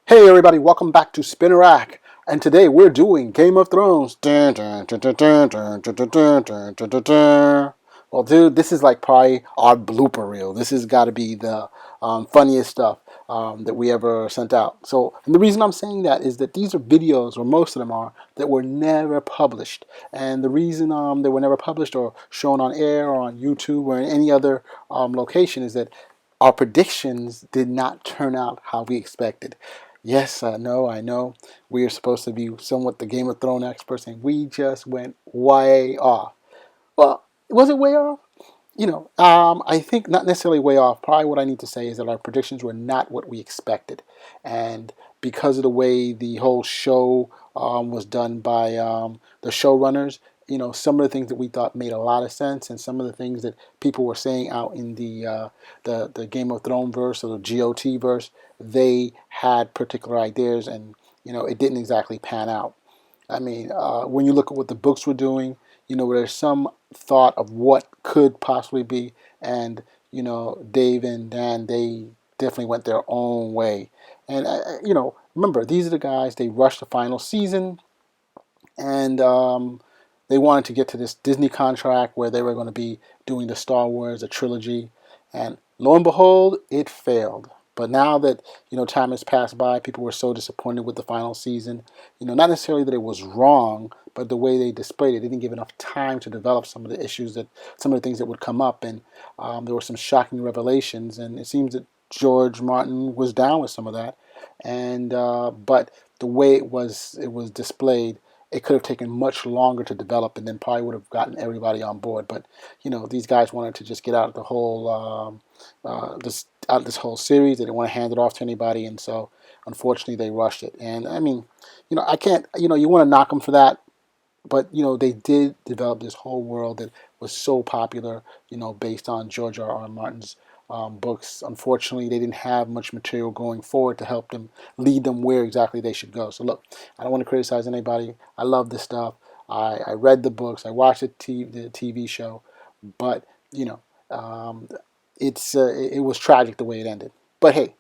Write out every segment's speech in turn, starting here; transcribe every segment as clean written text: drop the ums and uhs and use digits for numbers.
Hey everybody, welcome back to Spinnerack, and today we're doing Game of Thrones. Dun, dun, dun, dun, dun, dun, dun, dun, dun, dun, dun, dun, dun. Well, dude, this is like probably our blooper reel. This has got to be the funniest stuff that we ever sent out. So, and the reason I'm saying that is that these are videos, or most of them are, that were never published. And the reason they were never published or shown on air or on YouTube or in any other location is that our predictions did not turn out how we expected. Yes, I know. We are supposed to be somewhat the Game of Thrones experts, and we just went way off. Well, was it way off? I think not necessarily way off. Probably what I need to say is that our predictions were not what we expected. And because of the way the whole show was done by the showrunners, some of the things that we thought made a lot of sense, and some of the things that people were saying out in the Game of Thrones verse or the GOT verse, they had particular ideas, and it didn't exactly pan out. I mean, when you look at what the books were doing, there's some thought of what could possibly be, and Dave and Dan, they definitely went their own way. And remember, these are the guys. They rushed the final season, and they wanted to get to this Disney contract where they were going to be doing the Star Wars, a trilogy, and lo and behold, it failed. But now that time has passed by, people were so disappointed with the final season. Not necessarily that it was wrong, but the way they displayed it, they didn't give enough time to develop some of the issues some of the things that would come up, and there were some shocking revelations. And it seems that George Martin was down with some of that, and but the way it was displayed, it could have taken much longer to develop, and then probably would have gotten everybody on board. But these guys wanted to just get out of the whole this whole series. They didn't want to hand it off to anybody, and so unfortunately they rushed it. And I mean, I can't. You want to knock them for that, but they did develop this whole world that was so popular. Based on George R. R. Martin's books. Unfortunately, they didn't have much material going forward to help them lead them where exactly they should go. So look, I don't want to criticize anybody. I love this stuff. I read the books. I watched the TV show, but it was tragic the way it ended. But hey,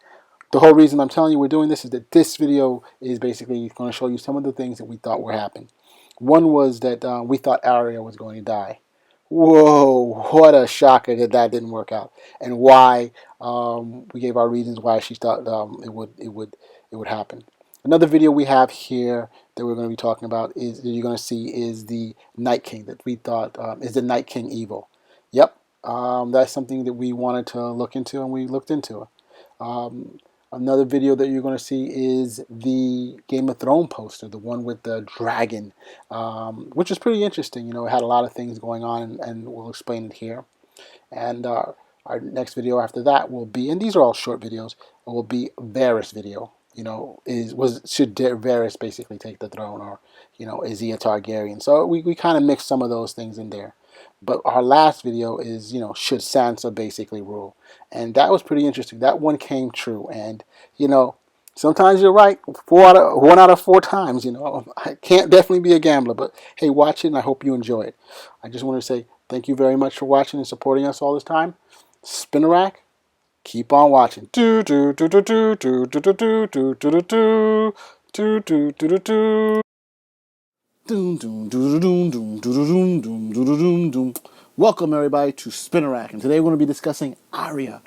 the whole reason I'm telling you we're doing this is that this video is basically going to show you some of the things that we thought were happening. One was that we thought Arya was going to die. Whoa, what a shocker that didn't work out, and why we gave our reasons why she thought it would happen. Another video we have here that we're going to be talking about is that you're going to see is the Night King that we thought is the Night King evil. Yep, that's something that we wanted to look into, and we looked into. Um, Another video that you're going to see is the Game of Thrones poster, the one with the dragon, which is pretty interesting. It had a lot of things going on, and we'll explain it here. And our next video after that will be, and these are all short videos, will be Varys video. Should Varys basically take the throne, or is he a Targaryen? So we kind of mixed some of those things in there. But our last video is, should Sansa basically rule? And that was pretty interesting. That one came true. And, sometimes you're right. 1 out of 4 times, I can't definitely be a gambler. But, hey, watch it, and I hope you enjoy it. I just want to say thank you very much for watching and supporting us all this time. Spinnerack, keep on watching. Do do do do do do do do do do do do do do do do. Welcome everybody to Spinnerack, and today we're going to be discussing Arya.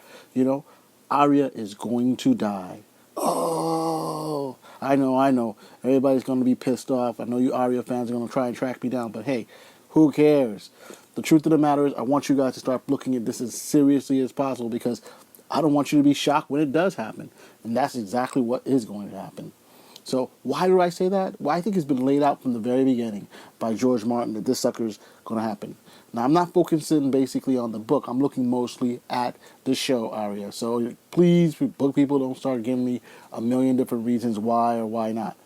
Arya is going to die. Oh, I know. Everybody's going to be pissed off. I know you Arya fans are going to try and track me down, but hey, who cares? The truth of the matter is, I want you guys to start looking at this as seriously as possible, because I don't want you to be shocked when it does happen, and that's exactly what is going to happen. So why do I say that? Well, I think it's been laid out from the very beginning by George Martin that this sucker's going to happen. Now, I'm not focusing basically on the book. I'm looking mostly at the show, Arya. So please, book people, don't start giving me a million different reasons why or why not.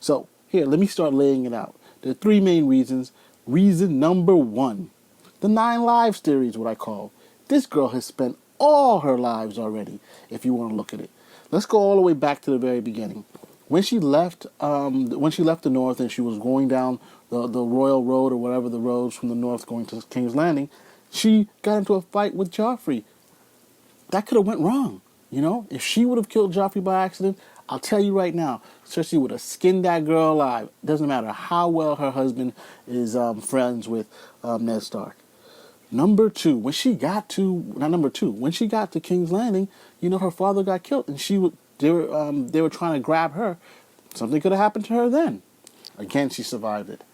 So here, let me start laying it out. There are 3 main reasons. Reason number 1, the 9 Lives theory is what I call. This girl has spent all her lives already, if you want to look at it. Let's go all the way back to the very beginning. When she left the north and she was going down the Royal Road, or whatever the roads from the north going to King's Landing, she got into a fight with Joffrey. That could have went wrong. If she would have killed Joffrey by accident, I'll tell you right now, Cersei would have skinned that girl alive. Doesn't matter how well her husband is friends with Ned Stark. Number two, when she got to King's Landing, her father got killed, and they were trying to grab her. Something could have happened to her then. Again, she survived it.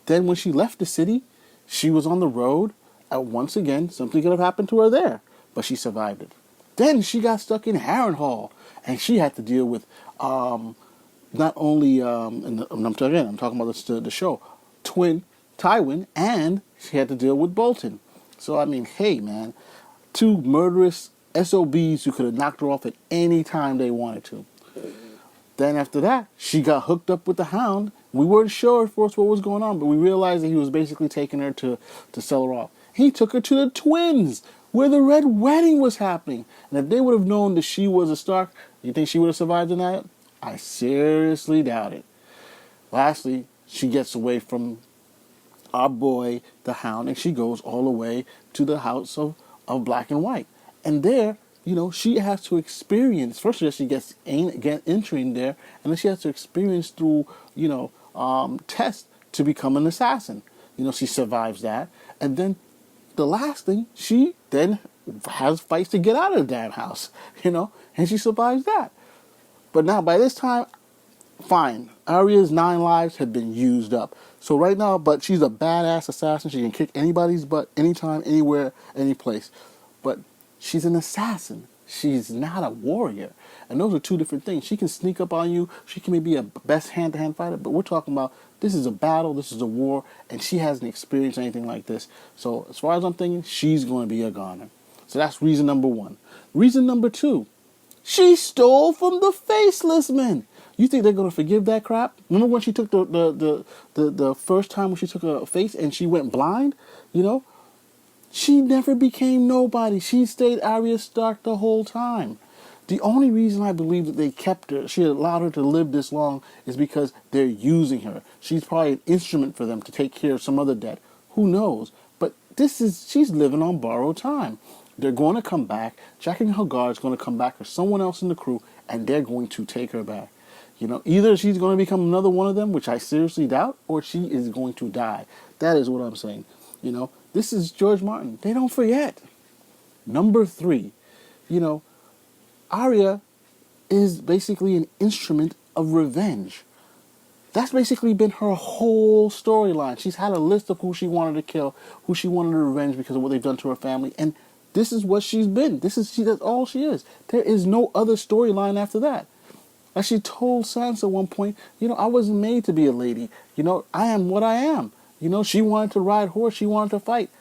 Then when she left the city, she was on the road. Once again, something could have happened to her there, but she survived it. Then she got stuck in Harrenhal, and she had to deal with not only I'm talking about the show, twin Tywin, and she had to deal with Bolton. So I mean, hey man, two murderous SOBs who could have knocked her off at any time they wanted to. Then after that, she got hooked up with the Hound. We weren't sure at first what was going on, but we realized that he was basically taking her to sell her off. He took her to the Twins, where the Red Wedding was happening. And if they would have known that she was a Stark, you think she would have survived the night? I seriously doubt it. Lastly, she gets away from our boy, the Hound, and she goes all the way to the House of Black and White. And there, she has to experience, first of all, she gets entering there, and then she has to experience through, tests to become an assassin. She survives that. And then the last thing, she then has fights to get out of the damn house, and she survives that. But now, by this time, fine, Arya's 9 lives had been used up. So right now, but she's a badass assassin. She can kick anybody's butt, anytime, anywhere, any place. But she's an assassin. She's not a warrior. And those are two different things. She can sneak up on you. She can maybe be a best hand-to-hand fighter. But we're talking about this is a battle. This is a war. And she hasn't experienced anything like this. So as far as I'm thinking, she's going to be a goner. So that's reason number 1. Reason number 2. She stole from the Faceless Men. You think they're going to forgive that crap? Remember when she took the first time when she took a face and she went blind? She never became nobody. She stayed Arya Stark the whole time. The only reason I believe that they kept her, she allowed her to live this long, is because they're using her. She's probably an instrument for them to take care of some other debt. Who knows? But she's living on borrowed time. They're going to come back. Jack and Hagar is going to come back, or someone else in the crew, and they're going to take her back. Either she's going to become another one of them, which I seriously doubt, or she is going to die. That is what I'm saying. This is George Martin. They don't forget. Number 3, Arya is basically an instrument of revenge. That's basically been her whole storyline. She's had a list of who she wanted to kill, who she wanted to revenge because of what they've done to her family, and this is what she's been. That's all she is. There is no other storyline after that. As she told Sansa at one point, I wasn't made to be a lady. I am what I am. She wanted to ride horse, she wanted to fight.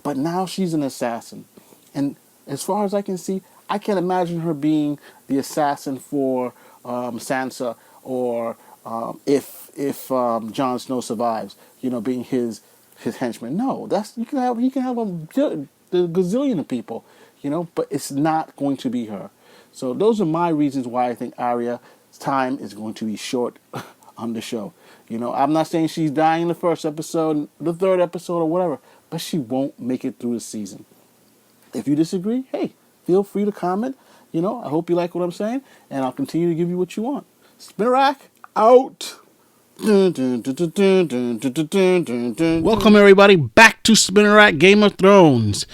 But now she's an assassin. And as far as I can see, I can't imagine her being the assassin for Sansa, or if Jon Snow survives, being his henchman. No, he can have the gazillion of people, but it's not going to be her. So those are my reasons why I think Arya's time is going to be short on the show. I'm not saying she's dying in the first episode, the third episode, or whatever, but she won't make it through the season. If you disagree, hey, feel free to comment. I hope you like what I'm saying, and I'll continue to give you what you want. Spinnerack, out. Welcome everybody back to Spinnerack Game of Thrones.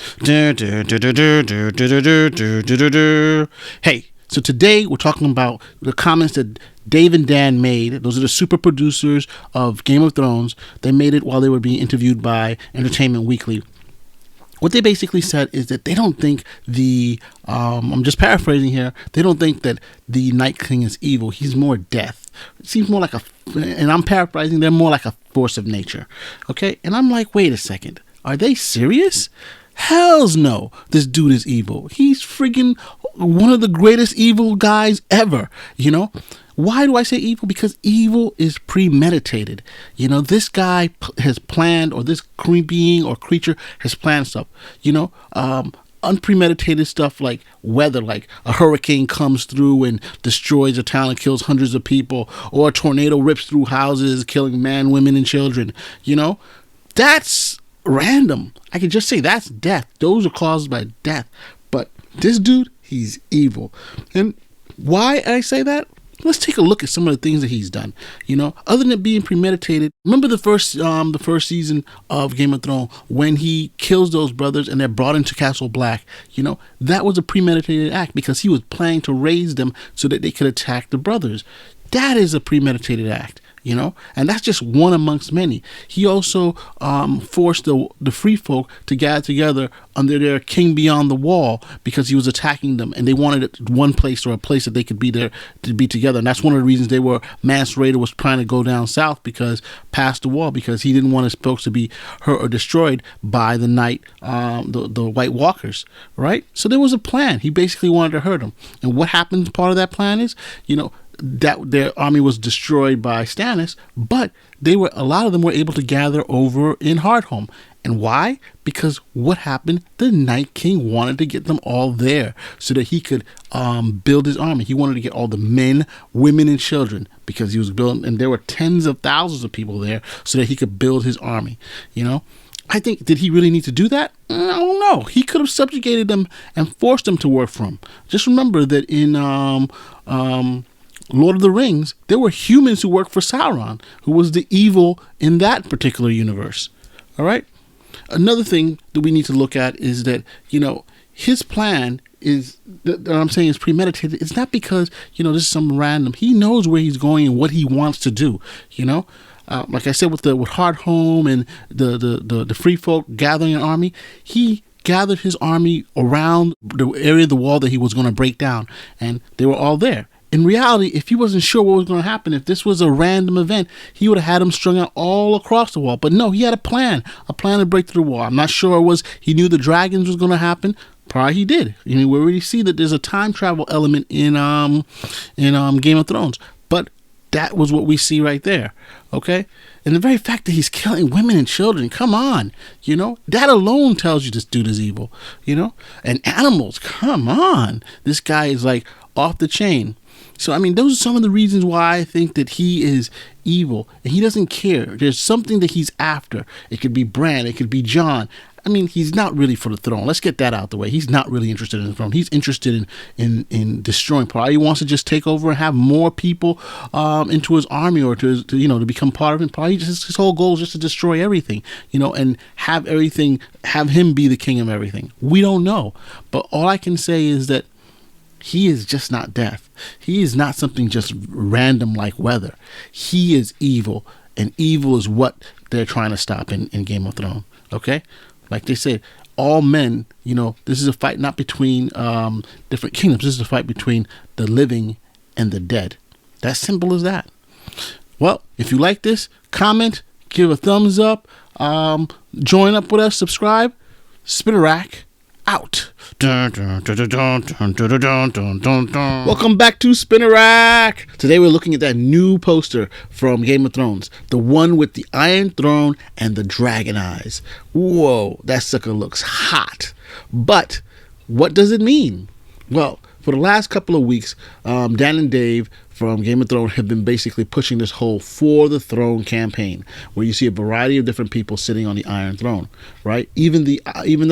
Hey, so today we're talking about the comments that Dave and Dan made. Those are the super producers of Game of Thrones. They made it while they were being interviewed by Entertainment Weekly. What they basically said is that they don't think I'm just paraphrasing here, they don't think that the Night King is evil. He's more death. It seems more like and I'm paraphrasing, they're more like a force of nature. Okay? And I'm like, wait a second. Are they serious? Hells no, this dude is evil. He's freaking one of the greatest evil guys ever, Why do I say evil? Because evil is premeditated. This guy has planned, or this being or creature has planned stuff. Unpremeditated stuff like weather, like a hurricane comes through and destroys a town and kills hundreds of people, or a tornado rips through houses, killing men, women, and children. That's random. I can just say that's death. Those are caused by death. But this dude, he's evil. And why I say that? let's take a look at some of the things that he's done. Other than it being premeditated, remember the first season of Game of Thrones when he kills those brothers and they're brought into Castle Black. That was a premeditated act because he was planning to raise them so that they could attack the brothers. That is a premeditated act. And that's just one amongst many. He also forced the free folk to gather together under their king beyond the wall because he was attacking them, and they wanted one place or a place that they could be there to be together. And that's one of the reasons Mance Rayder was trying to go down south because past the wall, because he didn't want his folks to be hurt or destroyed by the night, the White Walkers, right? So there was a plan. He basically wanted to hurt them. And what happened? Part of that plan is, that their army was destroyed by Stannis, but a lot of them were able to gather over in Hardhome. And why? Because what happened? The Night King wanted to get them all there so that he could build his army. He wanted to get all the men, women, and children because he was building, and there were tens of thousands of people there so that he could build his army. I think, did he really need to do that? I don't know. He could have subjugated them and forced them to work for him. Just remember that in Lord of the Rings, there were humans who worked for Sauron, who was the evil in that particular universe. All right? Another thing that we need to look at is that, his plan is, that I'm saying is premeditated. It's not because, this is some random. He knows where he's going and what he wants to do, like I said, with Hardhome and the free folk gathering an army, he gathered his army around the area of the wall that he was going to break down, and they were all there. In reality, if he wasn't sure what was going to happen, if this was a random event, he would have had them strung out all across the wall. But no, he had a plan to break through the wall. I'm not sure he knew the dragons was going to happen. Probably he did. We already see that there's a time travel element in Game of Thrones. But that was what we see right there. Okay? And the very fact that he's killing women and children, come on, that alone tells you this dude is evil, and animals, come on. This guy is like off the chain. So, those are some of the reasons why I think that he is evil. And he doesn't care. There's something that he's after. It could be Bran. It could be Jon. He's not really for the throne. Let's get that out the way. He's not really interested in the throne. He's interested in destroying. Probably he wants to just take over and have more people into his army or to become part of it. Probably his whole goal is just to destroy everything, and have him be the king of everything. We don't know. But all I can say is that he is just not death. He is not something just random like weather. He is evil, and evil is what they're trying to stop in Game of Thrones. Okay? Like they said, all men, this is a fight not between different kingdoms. This is a fight between the living and the dead. That's simple as that. Well, if you like this, comment, give a thumbs up, join up with us, subscribe. Spinnerack out. Welcome back to Spinnerack. Today we're looking at that new poster from Game of Thrones, the one with the Iron Throne and the dragon eyes. Whoa, that sucker looks hot. But what does it mean? Well, for the last couple of weeks, Dan and Dave from Game of Thrones have been basically pushing this whole For the Throne campaign, where you see a variety of different people sitting on the Iron Throne, right? Even the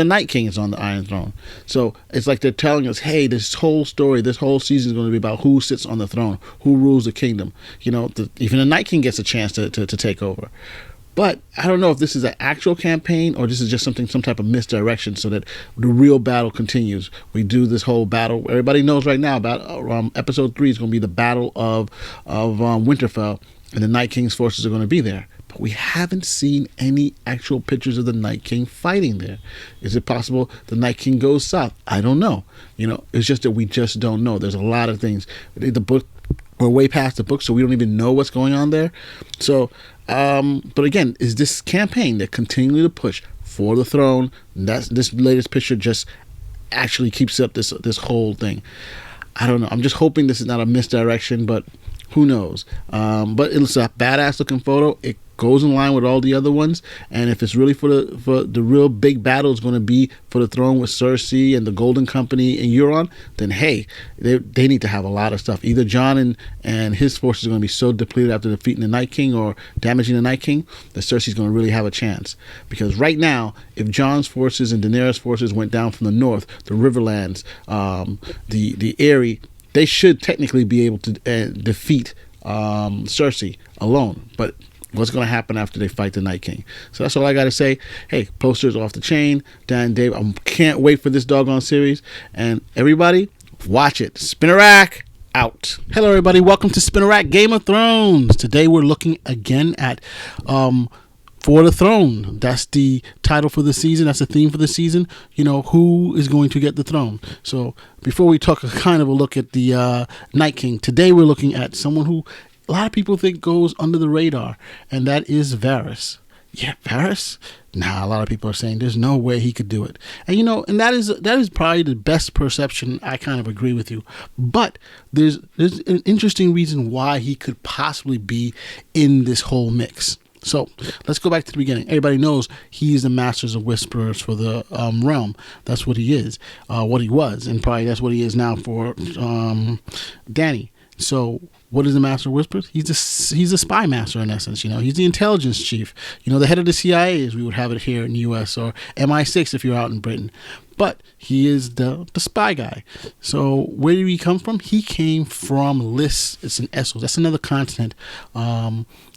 Night King is on the Iron Throne. So it's like they're telling us, hey, this whole story, this whole season is going to be about who sits on the throne, who rules the kingdom. Even the Night King gets a chance to take over. But I don't know if this is an actual campaign or this is just some type of misdirection so that the real battle continues. We do this whole battle. Everybody knows right now about episode 3 is going to be the battle of Winterfell, and the Night King's forces are going to be there. But we haven't seen any actual pictures of the Night King fighting there. Is it possible the Night King goes south? I don't know. It's just that we just don't know. There's a lot of things. The book, we're way past the book, so we don't even know what's going on there. So, but again, is this campaign that continually to push for the throne? This latest picture just actually keeps up this whole thing. I don't know. I'm just hoping this is not a misdirection, but who knows? But it's a badass looking photo. It goes in line with all the other ones, and if it's really for the real big battle is going to be for the throne with Cersei and the Golden Company and Euron, then hey, they need to have a lot of stuff. Either Jon and his forces are going to be so depleted after defeating the Night King or damaging the Night King that Cersei's going to really have a chance. Because right now, if Jon's forces and Daenerys' forces went down from the north, the Riverlands, the Eyrie, they should technically be able to defeat Cersei alone. But what's going to happen after they fight the Night King? So that's all I got to say. Hey, posters off the chain. Dan, Dave, I can't wait for this doggone series. And everybody, watch it. Spinner Rack out. Hello, everybody. Welcome to Spinner Rack Game of Thrones. Today we're looking again at For the Throne. That's the title for the season. That's the theme for the season. You know, who is going to get the throne? So before we talk kind of a look at the Night King, today we're looking at someone who a lot of people think goes under the radar, and that is Varys. Yeah, Varys? Nah, a lot of people are saying there's no way he could do it. And, you know, and that is probably the best perception. I kind of agree with you. But there's an interesting reason why he could possibly be in this whole mix. So let's go back to the beginning. Everybody knows he's the Masters of Whisperers for the realm. That's what he is, what he was, and probably that's what he is now for Dany. So what is the Master of Whisperers? He's a spy master in essence. You know, he's the intelligence chief. You know, the head of the CIA, as we would have it here in the U.S., or MI6 if you're out in Britain. But he is the spy guy. So where did he come from? He came from Lys. It's in Essos. That's another continent.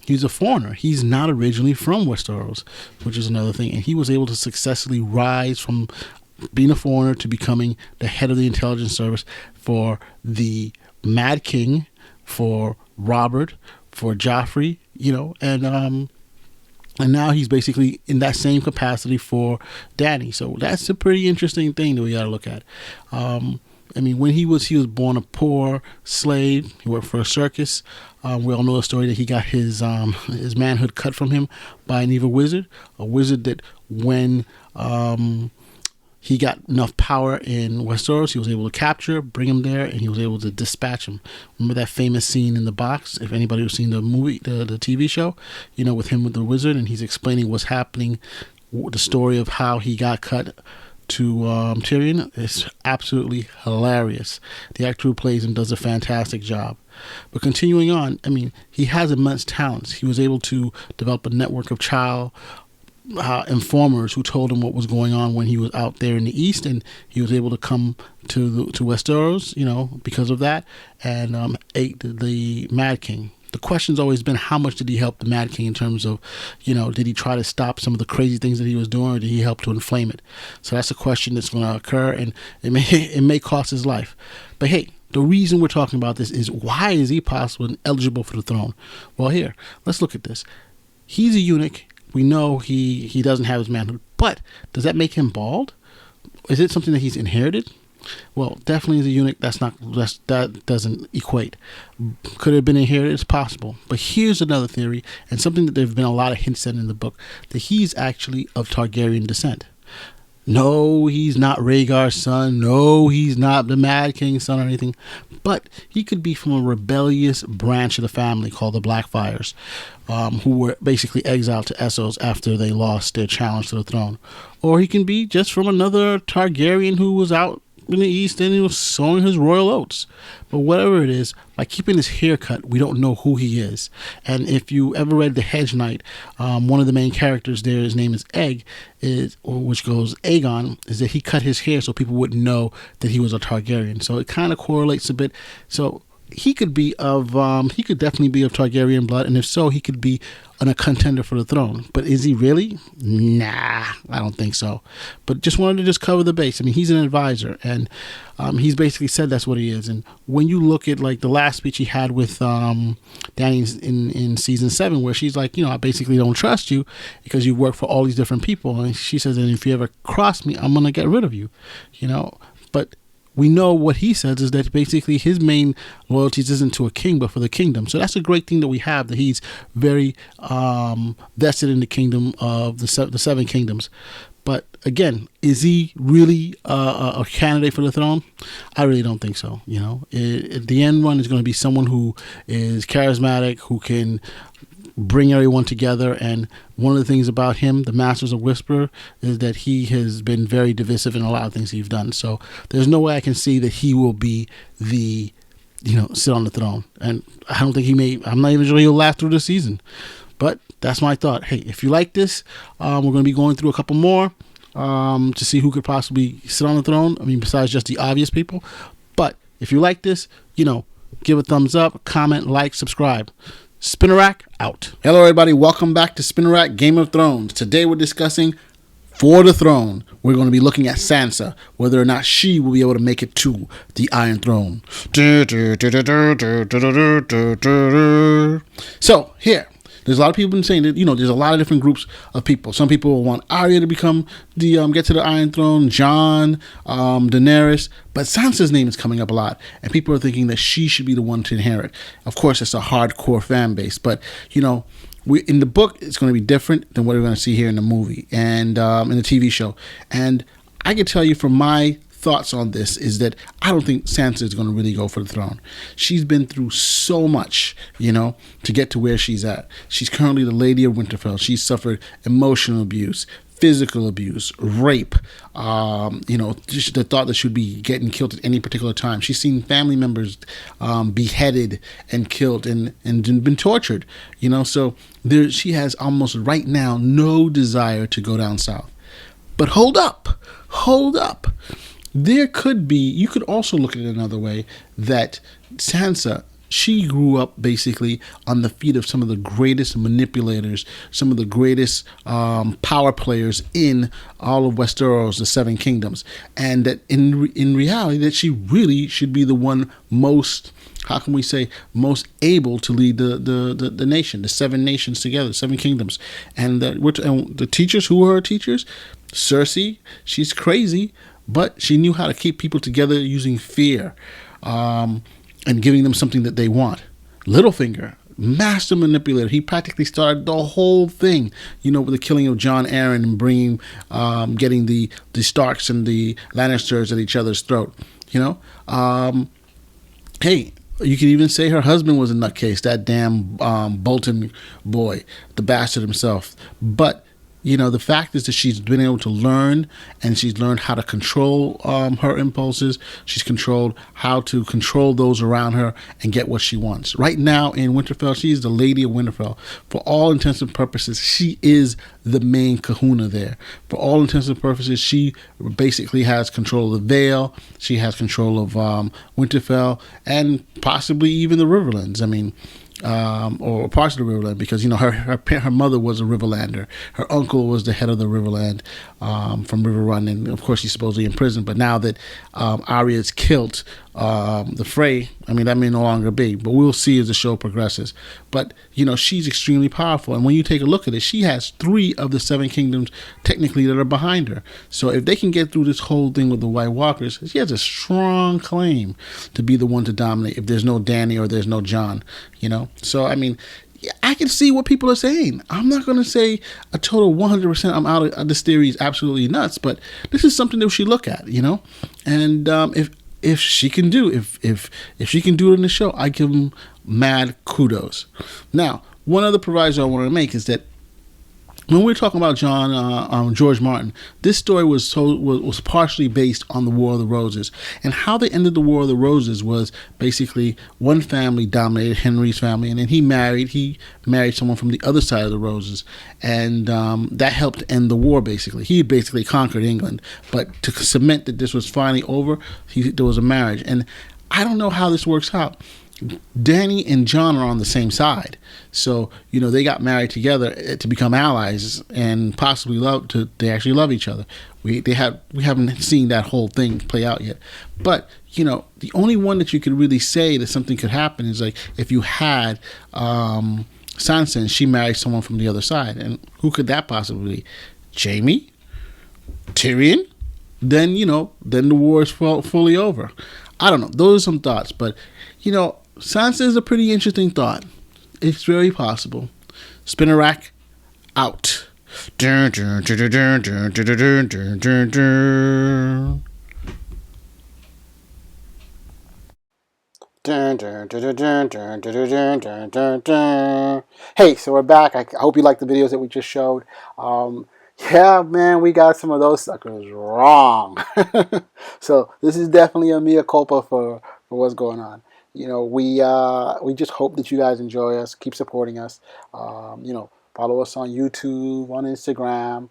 He's a foreigner. He's not originally from Westeros, which is another thing. And he was able to successfully rise from being a foreigner to becoming the head of the intelligence service for the Mad King, for Robert, for Joffrey, you know, and now he's basically in that same capacity for Dany. So that's a pretty interesting thing that we got to look at. I mean, when he was born a poor slave. He worked for a circus. We all know the story that he got his manhood cut from him by an evil wizard, a wizard that when he got enough power in Westeros, he was able to capture, bring him there, and he was able to dispatch him. Remember that famous scene in the box? If anybody who's seen the movie, the TV show, you know, with him with the wizard, and he's explaining what's happening, the story of how he got cut to Tyrion. Is absolutely hilarious. The actor who plays him does a fantastic job. But continuing on, I mean, he has immense talents. He was able to develop a network of child informers who told him what was going on when he was out there in the East, and he was able to come to Westeros, you know, because of that, and ate the Mad King. The question's always been, how much did he help the Mad King in terms of, you know, did he try to stop some of the crazy things that he was doing, or did he help to inflame it? So that's a question that's going to occur, and it may cost his life. But hey, the reason we're talking about this is, why is he possible and eligible for the throne? Well, here, let's look at this. He's a eunuch. We know he doesn't have his manhood, but does that make him bald? Is it something that he's inherited? Well, definitely as a eunuch, that doesn't equate. Could it have been inherited? It's possible. But here's another theory, and something that there have been a lot of hints at in the book, that he's actually of Targaryen descent. No, he's not Rhaegar's son. No, he's not the Mad King's son or anything. But he could be from a rebellious branch of the family called the Blackfyres, who were basically exiled to Essos after they lost their challenge to the throne. Or he can be just from another Targaryen who was out in the East and he was sowing his royal oats. But whatever it is, by keeping his haircut, we don't know who he is. And if you ever read The Hedge Knight, one of the main characters there, his name is Egg, which goes Aegon, is that he cut his hair so people wouldn't know that he was a Targaryen. So it kind of correlates a bit. So he could be he could definitely be of Targaryen blood, and if so, he could be a contender for the throne. But is he really? Nah, I don't think so. But just wanted to cover the base. I mean, he's an advisor, and he's basically said that's what he is. And when you look at like the last speech he had with Dany in season 7, where she's like, you know, I basically don't trust you because you work for all these different people, and she says, and if you ever cross me, I'm gonna get rid of you, you know. But we know what he says is that basically his main loyalties isn't to a king, but for the kingdom. So that's a great thing that we have, that he's very vested in the kingdom of the seven kingdoms. But again, is he really a candidate for the throne? I really don't think so. You know, the end run is going to be someone who is charismatic, who can bring everyone together. And one of the things about him, the Masters of Whisper, is that he has been very divisive in a lot of things he's done. So there's no way I can see that he will be the, you know, sit on the throne. And I don't think he may. I'm not even sure he'll last through the season. But that's my thought. Hey, if you like this, we're going to be going through a couple more to see who could possibly sit on the throne. I mean, besides just the obvious people. But if you like this, give a thumbs up, comment, like, subscribe. Spinnerack out. Hello, everybody. Welcome back to Spinnerack Game of Thrones. Today we're discussing For the Throne. We're going to be looking at Sansa, whether or not she will be able to make it to the Iron Throne. So, here. There's a lot of people been saying that, there's a lot of different groups of people. Some people want Arya to become get to the Iron Throne, Jon, Daenerys, but Sansa's name is coming up a lot, and people are thinking that she should be the one to inherit. Of course, it's a hardcore fan base, but, in the book, it's going to be different than what we're going to see here in the movie and in the TV show. And I can tell you from my thoughts on this is that I don't think Sansa is going to really go for the throne. She's been through so much, to get to where she's at. She's currently the Lady of Winterfell. She's suffered emotional abuse, physical abuse, rape, just the thought that she would be getting killed at any particular time. She's seen family members beheaded and killed and been tortured, so she has almost right now no desire to go down south. But hold up. You could also look at it another way, that Sansa, she grew up basically on the feet of some of the greatest manipulators, some of the greatest power players in all of Westeros, the Seven Kingdoms, and that in reality that she really should be the one most, how can we say, most able to lead the nation, the seven nations together, seven kingdoms. And the teachers, who were her teachers? Cersei, she's crazy, but she knew how to keep people together using fear and giving them something that they want. Littlefinger, master manipulator. He practically started the whole thing, with the killing of Jon Arryn and getting the Starks and the Lannisters at each other's throat. Hey, you could even say her husband was a nutcase, that damn Bolton boy, the bastard himself. But the fact is that she's been able to learn, and she's learned how to control her impulses. She's controlled how to control those around her and get what she wants. Right now in Winterfell, she's the Lady of Winterfell. For all intents and purposes, she is the main kahuna there. For all intents and purposes, she basically has control of the Vale. She has control of Winterfell and possibly even the Riverlands. Or parts of the Riverland, because her mother was a Riverlander. Her uncle was the head of the Riverland from River Run, and of course he's supposedly in prison. But now that Arya's killed the Frey, that may no longer be. But we'll see as the show progresses. But she's extremely powerful, and when you take a look at it, she has 3 of the 7 kingdoms technically that are behind her. So if they can get through this whole thing with the White Walkers, she has a strong claim to be the one to dominate. If there's no Dany or there's no Jon, So I can see what people are saying. I'm not going to say a total 100% I'm out of this theory is absolutely nuts, but this is something that we should look at, And if she can do, if she can do it in the show, I give them mad kudos. Now, one other proviso I want to make is that when we're talking about George Martin, this story was partially based on the War of the Roses, and how they ended the War of the Roses was basically one family dominated, Henry's family, and then he married someone from the other side of the Roses, and that helped end the war. Basically, he basically conquered England, but to cement that this was finally over, there was a marriage, and I don't know how this works out. Dany and Jon are on the same side, so they got married together to become allies and possibly they actually love each other. We haven't seen that whole thing play out yet, but the only one that you could really say that something could happen is like if you had Sansa and she married someone from the other side, and who could that possibly be? Jaime, Tyrion? Then the war is fully over. I don't know. Those are some thoughts, but Sansa is a pretty interesting thought. It's very possible. Spinnerack out. Hey, so we're back. I hope you liked the videos that we just showed. Yeah, man, we got some of those suckers wrong. So this is definitely a mea culpa for what's going on. We just hope that you guys enjoy us, keep supporting us. Follow us on YouTube, on Instagram.